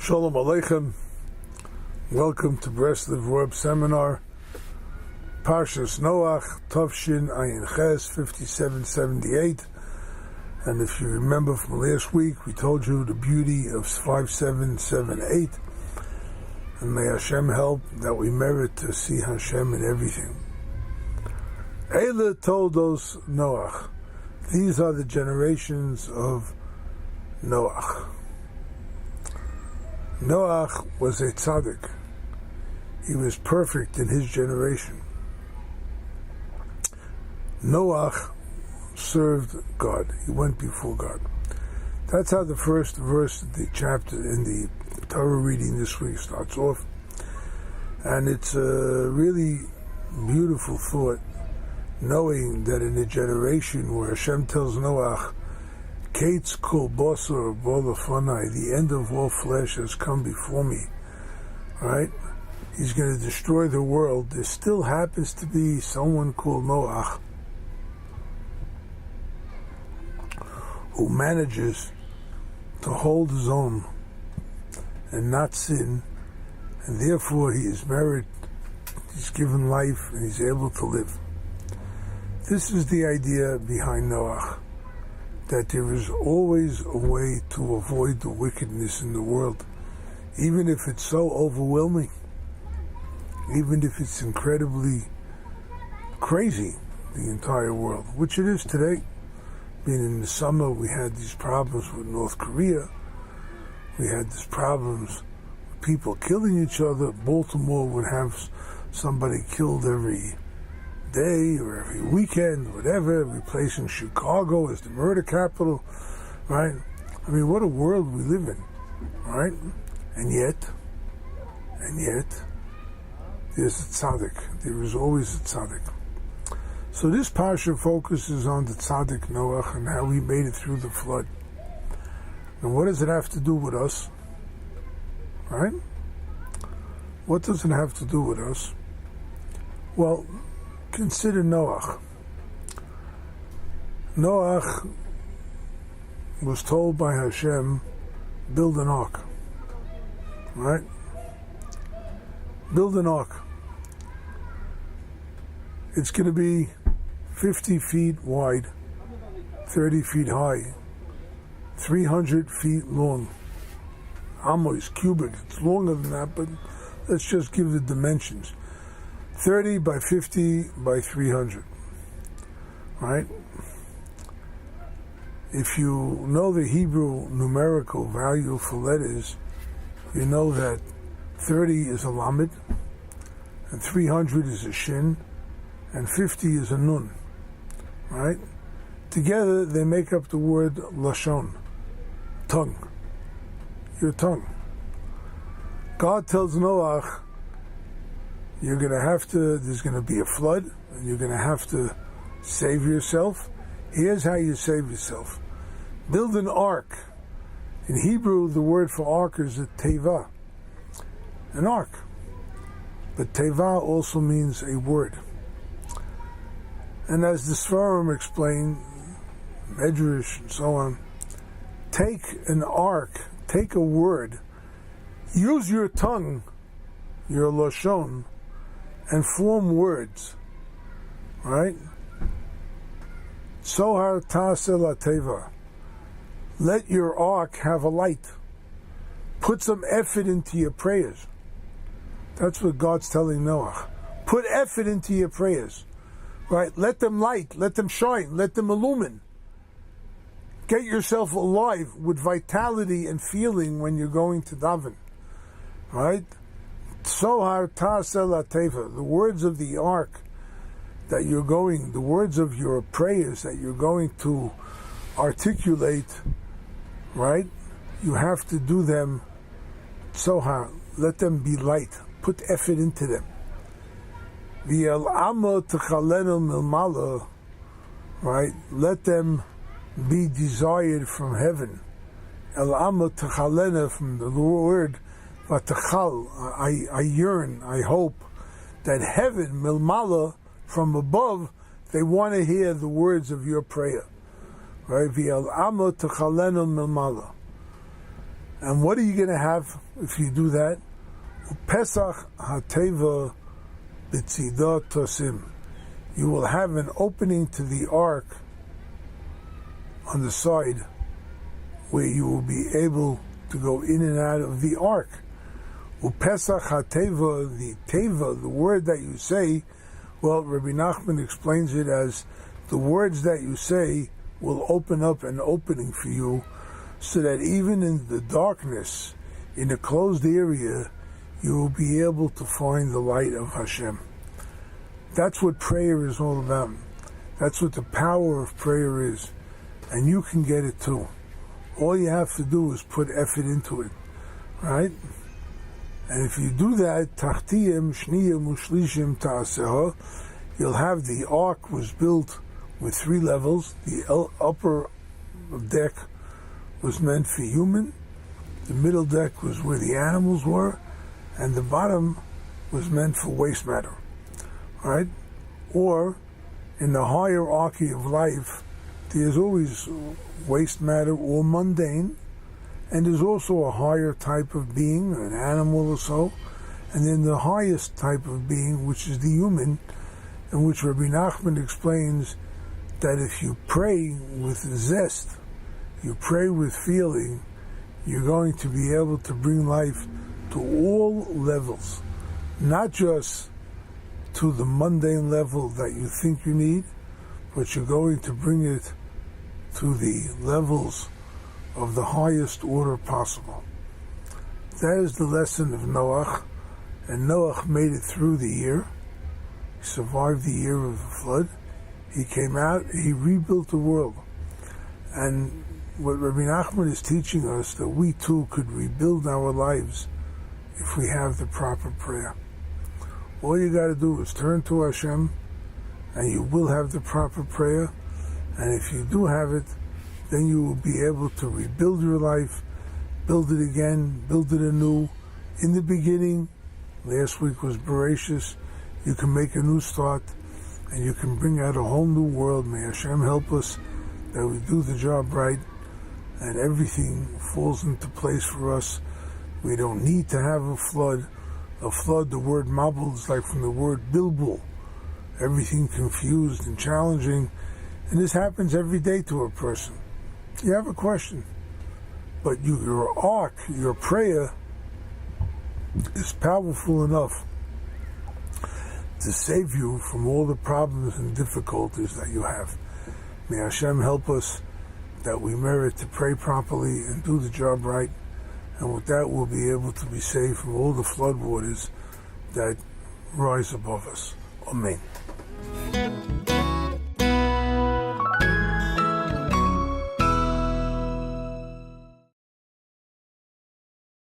Shalom Aleichem. Welcome to Breslov Web Seminar. Parshat Noach, Tavshin Ayin Ches 5778. And if you remember from last week, we told you the beauty of 5778. And may Hashem help that we merit to see Hashem in everything. Eila told us Noach. These are the generations of Noach. Noach was a tzaddik. He was perfect in his generation. Noach served God. He went before God. That's how the first verse of the chapter in the Torah reading this week starts off. And it's a really beautiful thought, knowing that in a generation where Hashem tells Noach, Kates kol basar b'olafanai, the end of all flesh has come before me. Right? He's going to destroy the world. There still happens to be someone called Noach who manages to hold his own and not sin, and therefore he is married, he's given life, and he's able to live. This is the idea behind Noach, that there is always a way to avoid the wickedness in the world, even if it's so overwhelming, even if it's incredibly crazy, the entire world, which it is today. I mean, in the summer we had these problems with North Korea, we had these problems with people killing each other. Baltimore would have somebody killed every day or every weekend, whatever, replacing Chicago as the murder capital, right? I mean, what a world we live in, right? And yet, there's a tzaddik. There is always a tzaddik. So this parsha focuses on the tzaddik Noach and how he made it through the flood. And what does it have to do with us? Right? What does it have to do with us? Well, consider Noach. Noach was told by Hashem, build an ark. Right? Build an ark. It's going to be 50 feet wide, 30 feet high, 300 feet long. Amos, cubic, it's longer than that, but let's just give the dimensions. 30 by 50 by 300, right? If you know the Hebrew numerical value for letters, you know that 30 is a lamed, and 300 is a shin, and 50 is a nun, right? Together they make up the word lashon, tongue, your tongue. God tells Noach, there's going to be a flood, and you're going to have to save yourself. Here's how you save yourself. Build an ark. In Hebrew, the word for ark is a teva, an ark. But teva also means a word. And as the Sfarim explain, Medrash and so on, take an ark, take a word, use your tongue, your lashon, and form words, right? Sohar ta'aseh la'teva. Let your ark have a light. Put some effort into your prayers. That's what God's telling Noach. Put effort into your prayers, right? Let them light, let them shine, let them illumine. Get yourself alive with vitality and feeling when you're going to daven, right? Sohar ta'aseh la'teva, the words of the ark that you're going, the words of your prayers that you're going to articulate, right? You have to do them sohar, let them be light, put effort into them. V'yal'ama t'chalenu milmala, right? Let them be desired from heaven. El'ama t'chalena, from the word Vatachal, I yearn, I hope that heaven, milmala, from above, they want to hear the words of your prayer. Right? And what are you going to have if you do that, Pesach HaTeva B'tzidot Tosim, you will have an opening to the ark on the side where you will be able to go in and out of the ark. Pesach HaTeva, the Teva, the word that you say, well, Rebbe Nachman explains it as the words that you say will open up an opening for you, so that even in the darkness, in a closed area, you will be able to find the light of Hashem. That's what prayer is all about. That's what the power of prayer is. And you can get it too. All you have to do is put effort into it, right? And if you do that, Tachtiyim, Shniyim, Ushlishim, Ta'aseha, you'll have the ark was built with 3 levels. The upper deck was meant for human, the middle deck was where the animals were, and the bottom was meant for waste matter, right? Or, in the hierarchy of life, there's always waste matter or mundane, and there's also a higher type of being, an animal or so, and then the highest type of being, which is the human, in which Rabbi Nachman explains that if you pray with zest, you pray with feeling, you're going to be able to bring life to all levels, not just to the mundane level that you think you need, but you're going to bring it to the levels of the highest order possible. That is the lesson of Noach, and Noach made it through the year. He survived the year of the flood. He came out, he rebuilt the world. And what Rebbe Nachman is teaching us, that we too could rebuild our lives if we have the proper prayer. All you got to do is turn to Hashem, and you will have the proper prayer. And if you do have it, then you will be able to rebuild your life, build it again, build it anew. In the beginning, last week was Bereshis, you can make a new start, and you can bring out a whole new world. May Hashem help us that we do the job right, and everything falls into place for us. We don't need to have a flood. A flood, the word mabul is like from the word bilbul. Everything confused and challenging. And this happens every day to a person. You have a question, but your ark, your prayer, is powerful enough to save you from all the problems and difficulties that you have. May Hashem help us that we merit to pray properly and do the job right, and with that we'll be able to be saved from all the flood waters that rise above us. Amen.